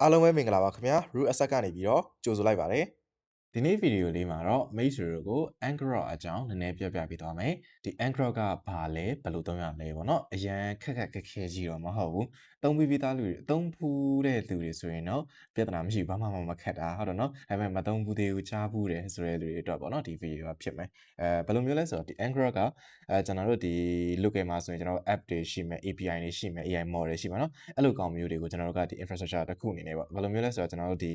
အားလုံးပဲမင်္ဂလာပါခင်ဗျာ root asset ကနေပြီးတော့ကြိုဆိုလိုက်ပါတယ် ဒီနေ့ဗီဒီယိုလေးမှာတော့ Maestro ကို Anchor အကြောင်းနည်းနည်းပြောပြပေးသွားမယ်ဒီ Anchor ကဘာလဲဘယ်လိုသုံးရမလဲပေါ့နော်အရန်ခက်ခဲကြီးတော့မဟုတ်ဘူးသုံးပြီးသားလူတွေသုံးဖူးတဲ့လူတွေဆိုရင်တော့ပြဿနာမရှိဘူးဘာမှမခက်တာဟုတ်တော့နော်ဒါပေမဲ့မသုံးဘူးသေးဘူးကြားဘူးတယ်ဆိုတဲ့လူတွေအတွက်ပေါ့နော်ဒီဗီဒီယိုကဖြစ်မယ်ဘယ်လိုမျိုးလဲဆိုတော့ဒီ Anchor ကကျွန်တော်တို့ဒီ local မှာဆိုရင်ကျွန်တော် app တွေရှိမယ် API တွေရှိမယ် AI model ရှိမှာနော်အဲ့လိုကောင်မျိုးတွေကိုကျွန်တော်တို့ကဒီ infrastructure တစ်ခုအနေနဲ့ပေါ့ဘယ်လိုမျိုးလဲဆိုတော့ကျွန်တော်တို့ဒီ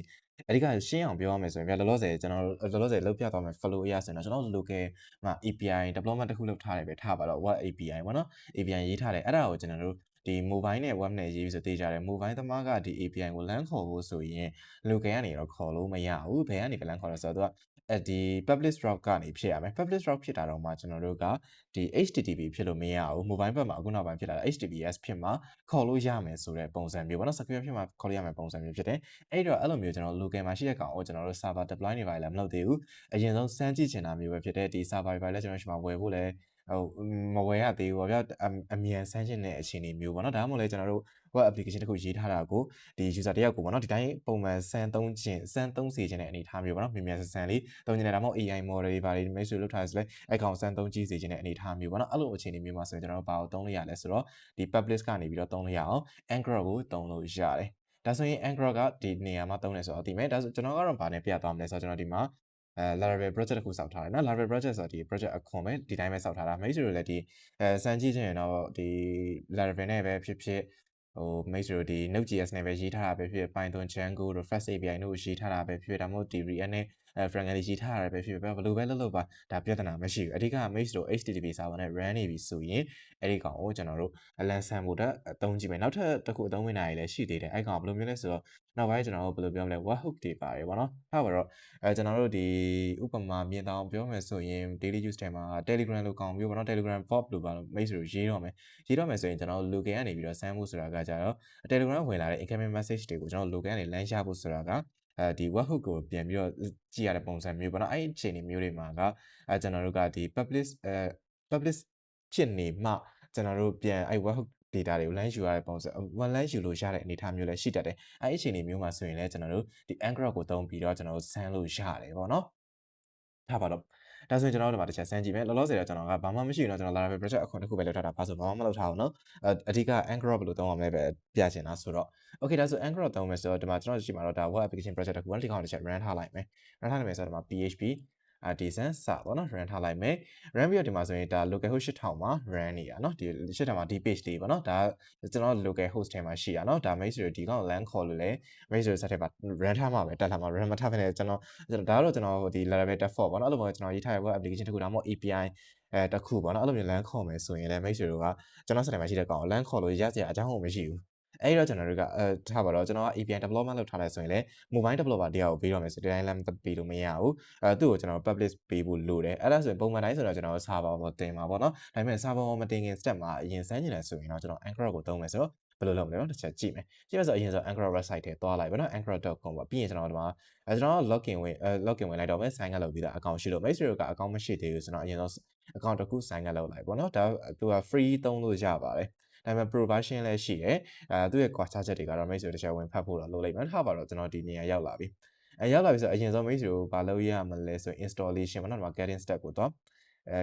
အဓိကရှင်းအောင်ပြောရမယ်ဆိုရင်ဗျလောလောဆယ်ကျွန်တော်လောလောဆယ်လုပ်ပြသွားမယ် flow အရဆိုရင်တော့ကျွန်တော် local မှာ API development တစ်ခုလုပ်ထားတယ်ပဲထားပါတော့ web API ပေါ့နော် API ရေးထားတယ်အဲ့ဒါကိုကျွန်တော်တို့ဒီ mobile နဲ့ web နဲ့ရေးပြီးဆိုတေးကြတယ် mobile သမားကဒီ API ကိုလမ်းခေါ်ဖို့ဆိုရင် local ကနေတော့ခေါ်လို့မရဘူးဘယ်ကနေလမ်းခေါ်လဲဆိုတော့ဒီ public route ကနေဖြစ်ရမယ် public route ဖြစ်တာတော့မှကျွန်တော်တို့ကဒီ HTTP ဖြစ်လို့မရဘူး mobile ဘက်မှာအခုနောက်ပိုင်းဖြစ်လာတာ HTTPS ဖြစ်မှာခေါ်လို့ရမယ်ဆိုတဲ့ပုံစံမျိုးပေါ့နော် secure ဖြစ်မှာခေါ်လို့ရမယ်ပုံစံမျိုးဖြစ်တယ်အဲ့တော့အဲ့လိုမျိုးကျွန်တော် local မှာရှိတဲ့ကောင်ကိုကျွန်တော်တို့ server deploy နေပါလေမလုပ်သေးဘူးအရင်ဆုံးစမ်းကြည့်ချင်တာမျိုးပဲဖြစ်တဲ့ဒီ server တွေပါလဲကျွန်တော်ရှိမှာဝယ်ဖို့လဲမဝယ်ရသေးဘူးပေါ့ဗျာအမြန်ဆန်းချင်တဲ့အခြေအနေမျိုးပေါ့နော်ဒါမှမဟုတ်လဲကျွန်တော်တို့ web application တစ်ခုရေးထားတာကိုဒီ user တယောက်ကိုပေါ့နော်ဒီတိုင်းပုံမှန်စမ်းသုံးစေချင်တဲ့အနေအထားမျိုးပေါ့နော်မြန်ဆန်လေးသုံးချင်တယ်ဒါမှမဟုတ် AI model တွေပါတွေ Maestro လုပ်ထားဆိုလဲအဲ့ကောင်စမ်းသုံးကြည့်စေချင်တဲ့အနေအထားမျိုးပေါ့နော်အဲ့လိုအခြေအနေမျိုးမှာဆိုရင်ကျွန်တော်တို့ဘာကိုသုံးလို့ရလဲဆိုတော့ဒီ public ကနေပြီးတော့သုံးလို့ရအောင် Anchor ကိုသုံးလို့ရတယ်ဒါဆိုရင် Anchor ကဒီနေရာမှာသုံးတယ်ဆိုတော့ဒီမဲ့ဒါဆိုကျွန်တော်ကတော့ဗာနဲ့ပြသွားမလဲဆိုတော့ကျွန်တော်ဒီမှာLaravel project တစ်ခုစောက်ထားတယ်နော် Laravel project ဆိုတော့ဒီ project အခွန်ပဲဒီတိုင်းပဲစောက်ထားတာ Maestro လည်းဒီစမ်းကြည့်ချင်ရင်တော့ဒီ Laravel နဲ့ပဲဖြစ်ဖြစ်Maestro ဒီ Node.js နဲ့ပဲရေးထားတာပဲဖြစ်ဖြစ် Python Django တို့ Fast API တို့ရေးထားတာပဲဖြစ်ဖြစ်ဒါမှမဟုတ်ဒီ React နဲ့Frankly ရေးထားတာပဲဖြစ်ဖြစ်ဘယ်လိုပဲလုပ်ပါဒါပြဿနာမရှိဘူးအဓိက Maestro HTTP server နဲ့ run နေပြီဆိုရင်အဲ့ဒီကောင်ကိုကျွန်တော်တို့အလန်ဆန်ဖို့တက်အသုံးကြည့်မယ်နောက်ထပ်တစ်ခုအသုံးဝင်တာတွေလည်းရှိသေးတယ်အဲ့ကောင်ဘယ်လိုမျိုးလဲဆိုတော့နောက်ပိုင်းကျွန်တော်တို့ဘယ်လိုပြောမလဲ webhook တွေပါတယ်ပေါ့နော်ထားပါတော့ကျွန်တော်တို့ဒီဥပမာမြင်တောင်ပြောမယ်ဆိုရင် daily use ထဲမှာ Telegram လိုကောင်မျိုးပေါ့နော် Telegram bot လိုပါလို့ Maestro ရေးတော့မယ်ဆိုရင်ကျွန်တော်တို့ local ကနေပြီးတော့ဆမ်းဖို့ဆိုတာကကြတော့ Telegram ဝင်လာတဲ့ incoming message တွေကိုကျွန်တော် local ကနေလမ်းရှာဖို့ဆိုတာကဒီ webhook ကိုပြန်ပြီးတော့ကြည့်ရတဲ့ပုံစံမျိုးပေါ့နော်အဲ့ဒီအခြေအနေမျိုးတွေမှာကကျွန်တော်တို့ကဒီ public ဖြစ်နေမှကျွန်တော်တို့ပြန်အဲ့ webhook data တွေကိုလမ်းယူရတဲ့ပုံစံလမ်းယူလို့ရတဲ့အနေအထားမျိုးလည်းရှိတတ်တယ်အဲ့ဒီအခြေအနေမျိုးမှာဆိုရင်လည်းကျွန်တော်တို့ဒီ Anchor ကိုသုံးပြီးတော့ကျွန်တော်တို့ဆန်းလို့ရတယ်ပေါ့နော်ထားပါတော့ဒါဆိုရင်ကျွန်တော်တို့ဒီမှာတစ်ချက်စမ်းကြည့်မယ်လောလောဆယ်တော့ကျွန်တော်ကဘာမှမရှိဘူးเนาะကျွန်တော် Laravel project အခွန်တစ်ခုပဲလုပ်ထားတာဘာဆိုဘာမှမလုပ်ထားဘူးเนาะအဓိက Anchor ဘယ်လိုသုံးအောင်လဲပဲပြချင်တာဆိုတော့ okay ဒါဆို Anchor သုံးမယ်ဆိုတော့ဒီမှာကျွန်တော်ရှိမှာတော့ဒါ web application project တစ်ခုဒီကောင်တစ်ချက် run ထားလိုက်မယ် run ထားလိုက်မယ်ဆိုတော့ဒီမှာ php artisan စပေါ့နော် run ထားလိုက်မယ် run ပြီးတော့ဒီမှာဆိုရင်ဒါ local host 8000မှာ run နေတာเนาะဒီ8000မှာဒီ page လေးပေါ့နော်ဒါကျွန်တော် local host ထဲမှာရှိတာเนาะဒါ Maestro ဒီကောင် LAN ခေါ်လို့လဲ Maestro စက်ထဲမှာ run ထားမှာပဲတက်လာမှာ run မထားဘဲနဲ့ကျွန်တော်ဒါကတော့ကျွန်တော်ဒီ Laravel default ပေါ့နော်အဲ့လိုမျိုးကျွန်တော်ရေးထားတဲ့ web application တစ်ခုဒါမှမဟုတ် API တစ်ခုပေါ့နော်အဲ့လိုမျိုး LAN ခေါ်မယ်ဆိုရင်လည်း Maestro ကကျွန်တော်စက်ထဲမှာရှိတဲ့ကောင် LAN ခေါ်လို့ရစရာအကြောင်းမရှိဘူးအဲ့တော့ကျွန်တော်တို့ကထားပါတော့ကျွန်တော်က API development လုပ်ထားလိုက်ဆိုရင်လည်း mobile developer တယောက်ကိုပေးတော့မယ်ဆိုတိုင်းလည်းပေးလို့မရဘူးသူ့ကိုကျွန်တော် publish ပေးဖို့လိုတယ်အဲ့ဒါဆိုရင်ပုံမှန်တိုင်းဆိုတော့ကျွန်တော် server ပေါ်တင်မှာပေါ့နော်ဒါပေမဲ့ server ပေါ်မတင်ခင် step မှာအရင်စမ်းချင်တယ်ဆိုရင်တော့ကျွန်တော် Anchor ကိုသုံးမယ်ဆိုတော့ဘယ်လိုလုပ်မလဲနော်တစ်ချက်ကြည့်မယ်ကြည့်မယ်ဆိုအရင်ဆို Anchor website ထဲသွားလိုက်ပါနော် anchor.com ပေါ့ပြီးရင်ကျွန်တော်ဒီမှာကျွန်တော် login ဝင်လိုက်တော့မယ် sign up လုပ်ပြီးသား account ရှိလို့ Maestro က account မရှိသေးဘူးဆိုတော့အရင်ဆုံး account တစ်ခု sign up လုပ်လိုက်ပေါ့နော်ဒါသူက free သုံးလို့ရပါတယ်ဒါပေမဲ့ pro version လည်းရှိတယ်သူ့ရဲ့ quota ချက်တွေကတော့ Maestro တစ်ချက်ဝင်ဖတ်ဖို့တော့လုပ်လိုက်မယ်ထားပါတော့ကျွန်တော်ဒီနေရာရောက်လာပြီရောက်လာပြီဆိုအရင်ဆုံး Maestro ကိုဘာလုပ်ရမလဲဆို installation ပေါ့နော်ဒီမှာ getting step ကိုတော့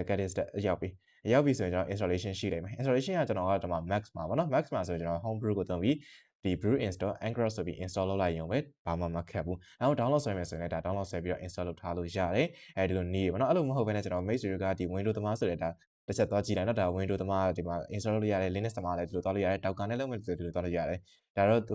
getting step ရောက်ပြီဆိုရင်ကျွန်တော် installation ရှိလိမ့်မယ် installation ကကျွန်တော်ကဒီမှာ Max မှာပေါ့နော် Max မှာဆိုရင်ကျွန်တော် homebrew ကိုသုံးပြီးဒီ brew install Anchor ဆိုပြီး install လုပ်လိုက်ရုံပဲဘာမှမခက်ဘူးနောက် download ဆွဲမယ်ဆိုရင်လည်းဒါ download ဆွဲပြီးတော့ install လုပ်ထားလို့ရတယ်ဒီလိုနည်းပေါ့နော်အဲ့လိုမဟုတ်ဘဲနဲ့ကျွန်တော် Maestro ကဒီ Windows သမားဆိုတဲ့ဒါတစ်ချက်သွားကြည့်လိုက်နော်ဒါ Windows သမားဒီမှာ install လုပ်လို့ရတယ် Linux သမားလည်းဒီလိုသွားလို့ရတယ် Docker နဲ့လုပ်မယ်ဆိုဒီလိုသွားလို့ရတယ်ဒါတော့သူ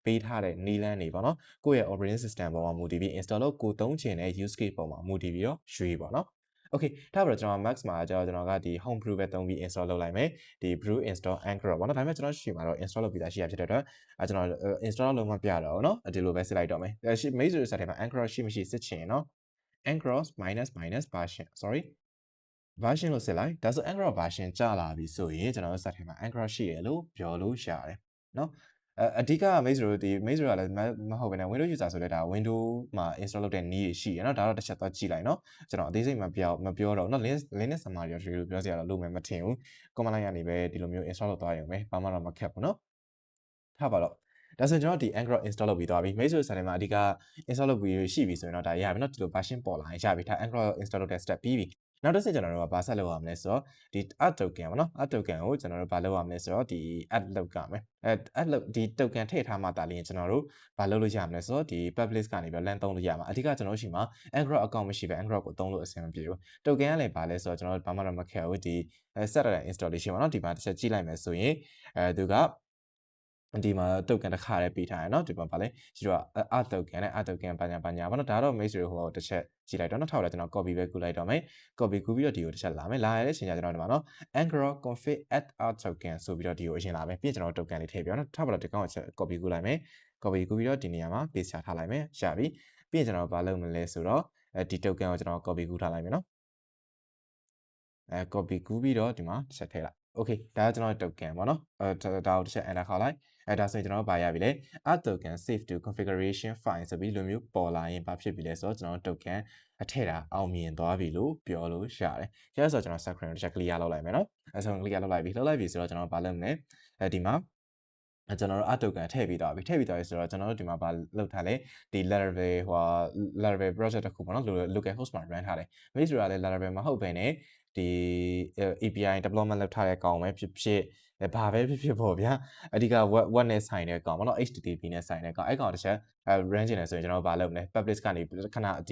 ပေးထားတဲ့နည်းလမ်းတွေပေါ့နော်ကိုယ့်ရဲ့ operating system ပေါ်မှာမူတည်ပြီး install လုပ်ကိုသုံးချင်တဲ့ use case ပေါ်မှာမူတည်ပြီးတော့ရွေးပေါ့နော် okay ဒါပါတော့ကျွန်တော် Max မှာကျွန်တော်ကဒီ home brew ပဲသုံးပြီး install လုပ်လိုက်မယ်ဒီ brew install Anchor ပေါ့နော်ဒါပေမဲ့ကျွန်တော်ရှိမှာတော့ install လုပ်ပြီးသားရှိရဖြစ်တဲ့အတွက်ကျွန်တော် install လုပ်မှပြတော့เนาะဒီလိုပဲစစ်လိုက်တော့မယ်Maestro စက်ထဲမှာ Anchor ရှိမရှိစစ်ချင်เนาะ Anchor -version sorry version လို့စစ်လိုက်ဒါဆို Anchor version ကျလာပြီဆိုရင်ကျွန်တော်တို့စက်ထဲမှာ Anchor ရှိရလို့ပြောလို့ရတယ်เนาะအဓိက Maestro ကလည်းမဟုတ်ဘဲနဲ့ Windows user ဆိုလဲဒါ Windows မှာ install လုပ်တဲ့နည်းတွေရှိရเนาะဒါတော့တစ်ချက်သွားကြည့်လိုက်เนาะကျွန်တော်အသေးစိတ်မပြောတော့เนาะ Linux သမားတွေရောပြောစရာတော့လို့မထင်ဘူး command line ကနေပဲဒီလိုမျိုး install လုပ်သွားရုံပဲဘာမှတော့မခက်ဘူးเนาะထားပါတော့ ဒါဆိုရင်ကျွန်တော်ဒီ Android install လုပ်ပြီးသွားပြီ မိတ်ဆွေစာထဲမှာအဓိက install လုပ်ပြီးရှိပြီဆိုရင်တော့ဒါရပြီเนาะဒီလို version ပေါ်လာရင်ရပြီဒါ Android install လုပ်တဲ့ step ပြီးပြီနောက်တစ်ဆင့်ကျွန်တော်တို့ကဘာဆက်လုပ်ရမလဲဆိုတော့ဒီ add token ပေါ့နော် add token ကိုကျွန်တော်တို့ဘာလုပ်ရမလဲဆိုတော့ဒီ add လုပ်ရမယ်add လုပ်ဒီ token ထည့်ထားမှတာလျင်ကျွန်တော်တို့ဘာလုပ်လို့ရမလဲဆိုတော့ဒီ public ကနေပြီး LAN သုံးလို့ရမှာအဓိကကျွန်တော်တို့ရှိမှာ Android account မရှိဘဲ Android ကိုသုံးလို့အဆင်မပြေဘူး token ကလည်းဘာလဲဆိုတော့ကျွန်တော်တို့ဘာမှတော့မခက်ဘူးဒီ set installation ပေါ့နော်ဒီမှာတစ်ချက်ကြည့်လိုက်မယ်ဆိုရင်သူကဒီမှာ token တစ်ခါလေးပေးထားရเนาะဒီမှာဗာလဲဒီတော့ art token နဲ့ art token ဘာညာဘာညာပေါ့နော်ဒါတော့ မိတ်ဆွေဟိုတစ်ချက်ကြည့်လိုက်တော့เนาะထောက်လာကျွန်တော် copy ပဲကူလိုက်တော့မယ် copy ကူပြီးတော့ဒီကိုတစ်ချက်လာမယ်လာရတဲ့အချိန်ကျကျွန်တော်ဒီမှာเนาะ Anchor config add art token ဆိုပြီးတော့ဒီကိုအရင်လာမယ်ပြီးရင်ကျွန်တော် token လေးထည့်ပြအောင်เนาะထောက်ပါတော့ဒီကောင်ကို copy ကူလိုက်မယ် copy ကူပြီးတော့ဒီနေရာမှာ paste ချထားလိုက်မယ်ရပြီပြီးရင်ကျွန်တော်ဘာလုပ်မလဲဆိုတော့ဒီ token ကိုကျွန်တော် copy ကူထားလိုက်မယ်เนาะcopy ကူပြီးတော့ဒီမှာတစ်ချက်ထည့်လိုက် okay ဒါကကျွန်တော် token ပေါ့နော်ဒါကိုတစ်ချက် enter ခေါက်လိုက်ဒါဆိုရင်ကျွန်တော်ဘာရပြီလဲ add token save to configuration file ဆိုပြီးလိုမျိုးပေါ်လာရင်ဘာဖြစ်ပြီလဲဆိုတော့ကျွန်တော် token အထည့်တာအောင်မြင်သွားပြီလို့ပြောလို့ရတယ်။ဒါဆိုတော့ကျွန်တော် screen ကိုတစ်ချက် clear လုပ်လိုက်မယ်နော်။အဲဆို clear လုပ်လိုက်ပြီဆိုတော့ကျွန်တော်ဘာလုပ်မလဲဒီမှာကျွန်တော်တို့ add token ထည့်ပြီးသွားပြီဆိုတော့ကျွန်တော်တို့ဒီမှာဘာလုပ်ထားလဲဒီ Laravel ဟို Laravel project တစ်ခုပေါ့နော် local host မှာ run ထားတယ်။မိတ်ဆွေကလည်း Laravel မဟုတ်ဘဲနဲ့ဒီ API development လုပ်ထားတဲ့ကောင်ပဲဖြစ်ဖြစ်ဘာပဲဖြစ်ဖြစ်ပေါ့ဗျာအဓိက web နဲ့ဆိုင်တဲ့ကောင်ပေါ့နော် HTTP နဲ့ဆိုင်တဲ့ကောင်အဲ့ကောင်တစ်ချက်run ချင်တယ်ဆိုရင်ကျွန်တော်ဘာလုပ်မလဲ public ကနေခဏဒ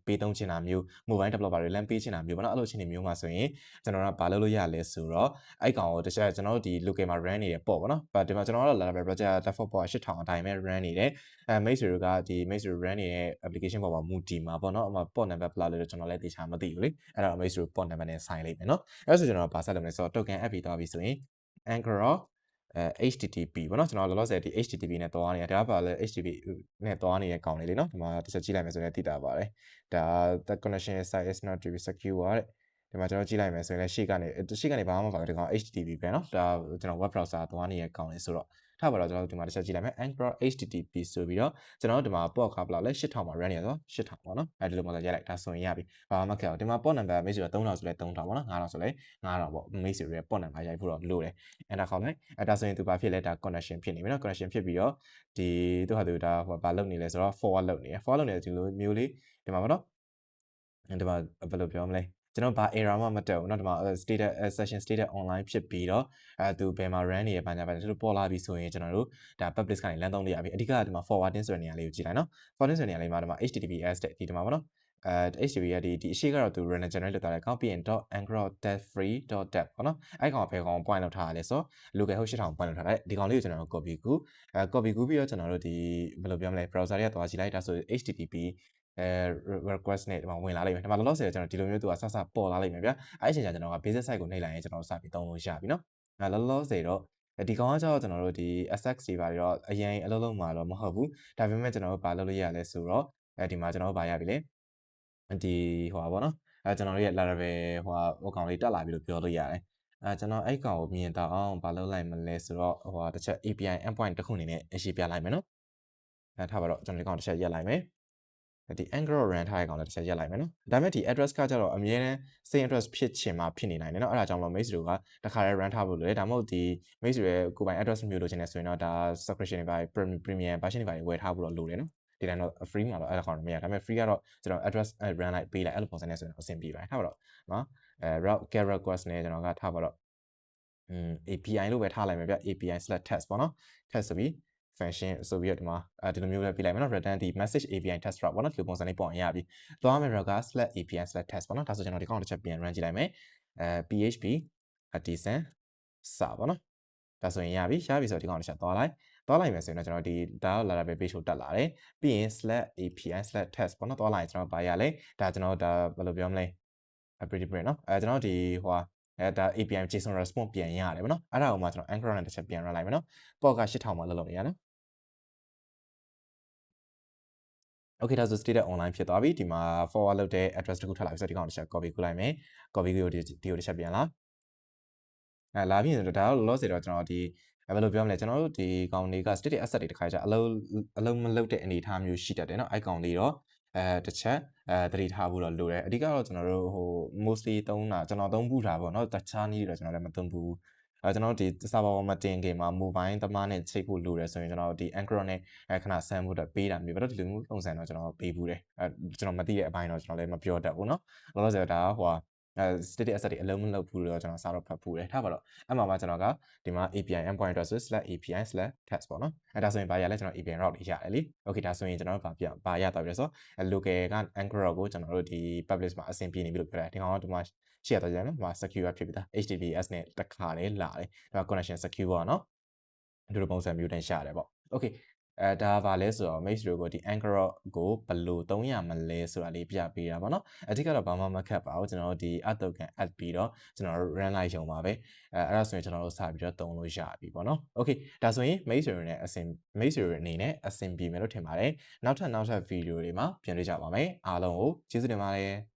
ီပေးသုံးချင်တာမျိုး mobile developer တွေ LAN ပေးချင်တာမျိုးပေါ့နော်အဲ့လိုချင်နေမျိုးမှာဆိုရင်ကျွန်တော်တို့ဘာလုပ်လို့ရလဲဆိုတော့အဲ့ကောင်ကိုတစ်ချက်ကျွန်တော်တို့ဒီ local မှာ run နေတယ်ပေါ့နော်ဒီမှာကျွန်တော်တို့ Laravel project default ပေါ်8000အတိုင်းပဲ run နေတယ်မိတ်ဆွေတို့ကဒီမိတ်ဆွေ run နေတဲ့ application ပေါ်မှာမူတည်မှာပေါ့နော်အမှ port number ဘယ်လောက်လဲကျွန်တော်လည်းသိချာမသိဘူးလေအဲ့တော့မိတ်ဆွေ port number နဲ့ဆိုင်လိမ့်မယ်နော်အဲ့ဆိုကျွန်တော်ဘာဆက်လုပ်မလဲဆိုတော့ token app ပြီးသွားပြီဆိုရင် Anchor HTTP ပေါ့နော်ကျွန်တော်လောလောဆယ်ဒီ HTTP နဲ့တွားနေတာဒါကဘာလဲ HTTP နဲ့တွားနေတဲ့ကောင်လေးလေနော်ဒီမှာတစ်ချက်ကြည့်လိုက်မယ်ဆိုရင်သိတာပါတယ်ဒါ the connection site is not to be secure တဲ့ဒီမှာကျွန်တော်ကြည့်လိုက်မယ်ဆိုရင်လည်းရှေ့ကနေဘာမှမပါဘူးဒီကောင် HTTP ပဲเนาะဒါကျွန်တော် web browser တွားနေတဲ့ကောင်လေးဆိုတော့ထားပါတော့ကျွန်တော်ဒီမှာတစ်ချက်ကြည့်လိုက်မယ် Anchor HTTP ဆိုပြီးတော့ကျွန်တော်တို့ဒီမှာ port ကဘယ်လောက်လဲ8000မှာ run နေရဆို8000ပေါ့နော်အဲဒီလိုမှဆိုရိုက်လိုက်ဒါဆိုရင်ရပြီဘာမှမခက်ဘူးဒီမှာ port number မိတ်ဆွေ3000ဆိုလဲ3000ပေါ့နော်9000ဆိုလဲ9000ပေါ့မိတ်ဆွေရဲ့ port number ရိုက်ဖို့တော့လိုတယ်အဲ့ဒါခေါက်လိုက်ဒါဆိုရင်သူဘာဖြစ်လဲဒါ connection ဖြစ်နေပြီနော် connection ဖြစ်ပြီးတော့ဒီသူဟာသူဒါဟိုဘာလုပ်နေလဲဆိုတော့ forward လုပ်နေတယ် forward လုပ်နေတဲ့ဒီလိုမျိုးလေးဒီမှာပေါ့နော်ဒီမှာဘယ်လိုပြောမလဲကျွန်တော်ဘာ error မှမတက်ဘူးเนาะဒီမှာ status session status online ဖြစ်ပြီးတော့သူဘယ်မှာ run နေရဘာညာဘာတို့ပေါ်လာပြီဆိုရင်ကျွန်တော်တို့ဒါ public ကနေလမ်းသုံးလို့ရပြီအဓိကဒီမှာ forwarding ဆိုတဲ့နေရာလေးကိုကြည့်လိုက်เนาะ forwarding ဆိုတဲ့နေရာလေးမှာဒီမှာ https တဲ့ဒီမှာပေါ့နော်HTTP ကဒီအရှိကတော့သူ random generate လုပ်ထားတယ်ကောင်းပြီးရင် .anchor.free.dev ပေါ့နော်အဲ့ကောင်ဖယ်ကောင် point လောက်ထားရလဲဆို local host 8000 point လောက်ထားတယ်ဒီကောင်လေးကိုကျွန်တော်တို့ copy ကူcopy ကူပြီးတော့ကျွန်တော်တို့ဒီဘယ်လိုပြောမလဲ browser တွေကသွားကြည့်လိုက်ဒါဆို HTTP request နဲ့ဒီမှာဝင်လာလိမ့်မယ်ဒီမှာလောလောဆယ်ကျွန်တော်ဒီလိုမျိုးသူကစပေါ်လာလိမ့်မယ်ဗျာအဲ့အချိန်ကျကျွန်တော်က basic site ကိုနှိပ်လိုက်ရင်ကျွန်တော်စပြီးသုံးလို့ရပြီเนาะလောလောဆယ်တော့ဒီကောင်ကကျတော့ကျွန်တော်တို့ဒီ SX တွေပါတော့အရင်အလုပ်လုပ်မှာတော့မဟုတ်ဘူးဒါပေမဲ့ကျွန်တော်တို့ဘာလုပ်လို့ရလဲဆိုတော့ဒီမှာကျွန်တော်တို့ဘာရပြီလဲဒီဟိုပါပေါ့နော်ကျွန်တော်တို့ရဲ့ Laravel ဟိုကောင်လေးတက်လာပြီလို့ပြောလို့ရတယ်ကျွန်တော်အဲ့ကောင်ကိုမြင်တော့အောင်ဘာလုပ်လိုက်မလဲဆိုတော့ဟိုတစ်ချက် API endpoint တစ်ခုအနေနဲ့အရှိပြလိုက်မယ်နော်ထားပါတော့ကျွန်တော်ဒီကောင်တစ်ချက်ရက်လိုက်မယ်ဒီ Anchor run ထားတဲ့ကောင်လည်းတစ်ချက်ရက်လိုက်မယ်နော်ဒါပေမဲ့ဒီ address ကကျတော့အမြဲတမ်း same address ဖြစ်ချင်မှဖြစ်နေနိုင်တယ်နော်အဲ့ဒါကြောင့်မလို့ Maze တို့ကတခါတည်း run ထားဖို့လိုတယ်ဒါမှမဟုတ်ဒီ Maze ရဲ့ကိုယ်ပိုင် address မျိုးလိုချင်တယ်ဆိုရင်တော့ဒါ subscription တွေပါ premium version တွေပါဝယ်ထားဖို့တော့လိုတယ်နော်ဒီတိုင်းတော့ free မှာတော့အဲ့ဒါကောင်တော့မရဒါပေမဲ့ free ကတော့ကျွန်တော် address run လိုက်ပေးလိုက်အဲ့လိုပုံစံနဲ့ဆိုရင်အဆင်ပြေပါတယ်ထားပါတော့နော်route get request နဲ့ကျွန်တော်ကထားပါတော့API လို့ပဲထားလိုက်မယ်ဗျ API/test ပေါ့နော် test ဆိုပြီး function ဆိုပြီးတော့ဒီမှာဒီလိုမျိုးပဲပြလိုက်မယ်နော် return ဒီ message API test route ပေါ့နော်ဒီလိုပုံစံလေးပေါ်ရင်ရပြီသွားမယ် /API/test ပေါ့နော်ဒါဆိုကျွန်တော်ဒီကောင်တစ်ချက်ပြန် run ကြည့်လိုက်မယ်PHP artisan စပေါ့နော်ဒါဆိုရင်ရပြီဆိုတော့ဒီကောင်တစ်ချက်သွားလိုက်မယ်ဆိုရင်တော့ကျွန်တော်ဒီဒါတော့ Laravel page ကိုတက်လာတယ်ပြီးရင် /API/test ပေါ့နော်သွားလိုက်ရင်ကျွန်တော်ဘာရလဲဒါကျွန်တော်ဒါဘယ်လိုပြောမလဲ pretty print နော်ကျွန်တော်ဒီဟိုဒါ API JSON response ပြန်ရတယ်ဗောနော်အဲ့ဒါကိုမှကျွန်တော် Anchor နဲ့တစ်ချက်ပြန် run လိုက်မယ်နော် port က8000မှာလုပ်နေရနော် okay ဒါဆို status online ဖြစ်သွားပြီဒီမှာ forward လုပ်တဲ့ address တခုထွက်လာပြီဆိုတော့ဒီကောင်တစ်ချက် copy ကူလိုက်မယ် copy ကိုဒီကိုတစ်ချက်ပြန်လာလာပြီဆိုတော့ဒါတော့လောလောဆယ်တော့ကျွန်တော်ဒီဘယ်လိုပြောမလဲကျွန်တော်တို့ဒီကောင်တွေက static asset တွေတစ်ခါကျအလုံးမလုပ်တဲ့အနေအထားမျိုးရှိတတ်တယ်เนาะအဲ့ကောင်လေးတော့တစ်ချက်သတိထားဖို့တော့လိုတယ်အဓိကတော့ကျွန်တော်တို့ဟို mostly သုံးတာကျွန်တော်သုံးဘူးတာပေါ့เนาะတခြားနည်းတော့ကျွန်တော်လည်းမသုံးဘူး ကျွန်တော်တို့ဒီ server ပေါ်မှာတင်ခင်မှာ mobile သမားနဲ့ချိတ်ဖို့လိုတယ်ဆိုရင်ကျွန်တော်တို့ဒီ Anchor နဲ့ခဏဆန်းဖို့အတွက်ပေးတာမျိုးပဲတော့ဒီလိုမျိုးပုံစံတော့ကျွန်တော်ပေးဘူးတယ်ကျွန်တော်မသိတဲ့အပိုင်းတော့ကျွန်တော်လည်းမပြောတတ်ဘူးเนาะလောလောဆယ်ဒါဟိုstatic asset တွေအလုံးမလုပ်ဘူးလို့ကျွန်တော်စာတော့ဖတ်ဖို့တယ်ထားပါတော့အဲ့မှာကျွန်တော်ကဒီမှာ API endpoint address /api/test ပေါ့နော်အဲ့ဒါဆိုရင်ဘာရလဲကျွန်တော် API route တွေရတယ်လေ okay ဒါဆိုရင်ကျွန်တော်တို့ဘာရတော့ပြီလဲဆိုတော့ local က Anchor ကိုကျွန်တော်တို့ဒီ publish မှာအဆင်ပြေနေပြီလို့ပြောတယ်ဒီကောင်ကဒီမှာ share တော့ရတယ်နော်ဒီမှာ secure ဖြစ်ပြီသား HTTPS နဲ့တစ်ခါလေးလာတယ်ဒါ connection secure ပေါ့နော်ဒီလိုပုံစံမျိုးနဲ့ရှာတယ်ပေါ့ okay ဒါပါလဲဆိုတော့ make sure ကိုဒီ Anchor ကိုဘယ်လိုသုံးရမလဲဆိုတာလေးပြပေးတာပေါ့နော်အဓိကတော့ဘာမှမခက်ပါဘူးကျွန်တော်တို့ဒီ add token add ပြီးတော့ကျွန်တော်တို့ run လိုက်ရုံပါပဲအဲ့ဒါဆိုရင်ကျွန်တော်တို့စပြီးတော့သုံးလို့ရပြီပေါ့နော် okay ဒါဆိုရင် make sure နဲ့make sure အနေနဲ့အဆင်ပြေမယ်လို့ထင်ပါတယ်နောက်ထပ် video တွေမှာပြန်တွေ့ကြပါမယ်အားလုံးကိုကျေးဇူးတင်ပါတယ်